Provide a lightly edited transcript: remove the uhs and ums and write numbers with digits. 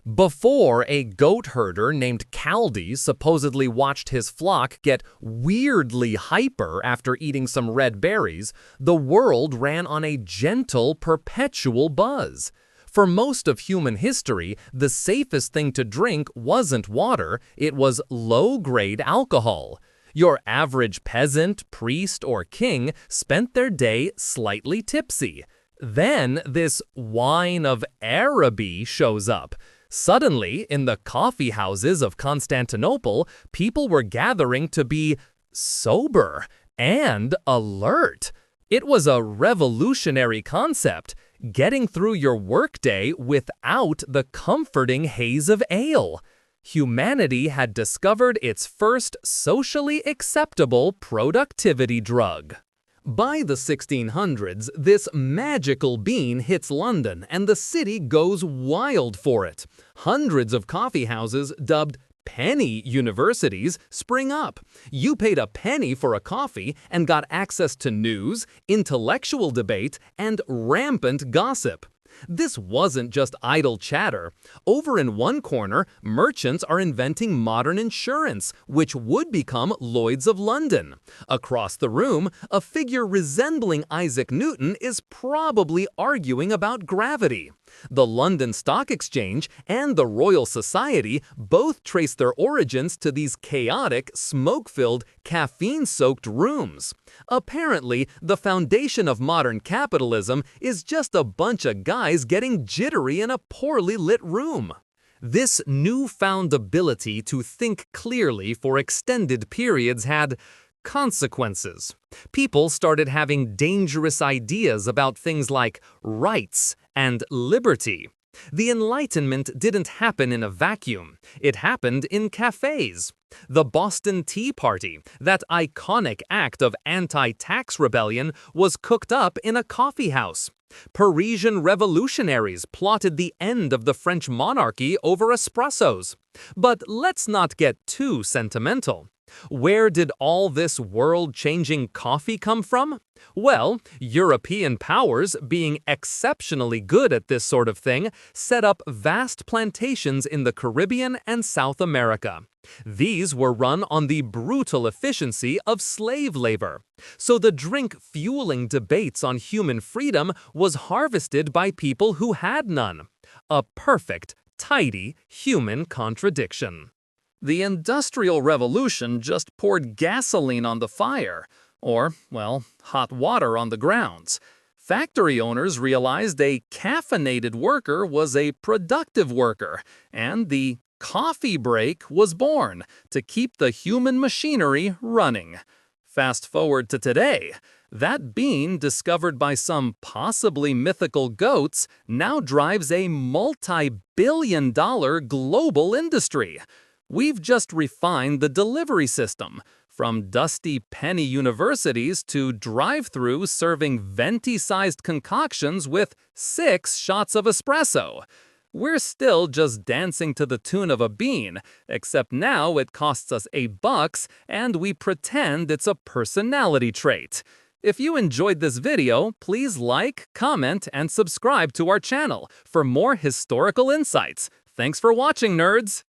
Before a goat herder named Caldi supposedly watched his flock get weirdly hyper after eating some red berries, the world ran on a gentle, perpetual buzz. For most of human history, the safest thing to drink wasn't water, it was low-grade alcohol. Your average peasant, priest, or king spent their day slightly tipsy. Then this wine of Araby shows up. Suddenly, in the coffee houses of Constantinople, people were gathering to be sober and alert. It was a revolutionary concept, getting through your workday without the comforting haze of ale. Humanity had discovered its first socially acceptable productivity drug. By the 1600s, this magical bean hits London and the city goes wild for it. Hundreds of coffee houses, dubbed penny universities, spring up. You paid a penny for a coffee and got access to news, intellectual debate, and rampant gossip. This wasn't just idle chatter. Over in one corner, merchants are inventing modern insurance, which would become Lloyd's of London. Across the room, a figure resembling Isaac Newton is probably arguing about gravity. The London Stock Exchange and the Royal Society both trace their origins to these chaotic, smoke-filled, caffeine-soaked rooms. Apparently, the foundation of modern capitalism is just a bunch of guys getting jittery in a poorly lit room. This newfound ability to think clearly for extended periods had consequences. People started having dangerous ideas about things like rights and liberty. The Enlightenment didn't happen in a vacuum. It happened in cafes. The Boston Tea Party, that iconic act of anti-tax rebellion, was cooked up in a coffee house. Parisian revolutionaries plotted the end of the French monarchy over espressos. But let's not get too sentimental. Where did all this world-changing coffee come from? Well, European powers, being exceptionally good at this sort of thing, set up vast plantations in the Caribbean and South America. These were run on the brutal efficiency of slave labor. So the drink-fueling debates on human freedom was harvested by people who had none. A perfect, tidy human contradiction. The Industrial Revolution just poured gasoline on the fire, or, well, hot water on the grounds. Factory owners realized a caffeinated worker was a productive worker, and the coffee break was born to keep the human machinery running. Fast forward to today. That bean, discovered by some possibly mythical goats, now drives a multi-billion-dollar global industry. We've just refined the delivery system, from dusty penny universities to drive-through serving venti-sized concoctions with 6 shots of espresso. We're still just dancing to the tune of a bean, except now it costs us $8 and we pretend it's a personality trait. If you enjoyed this video, please like, comment, and subscribe to our channel for more historical insights. Thanks for watching, nerds!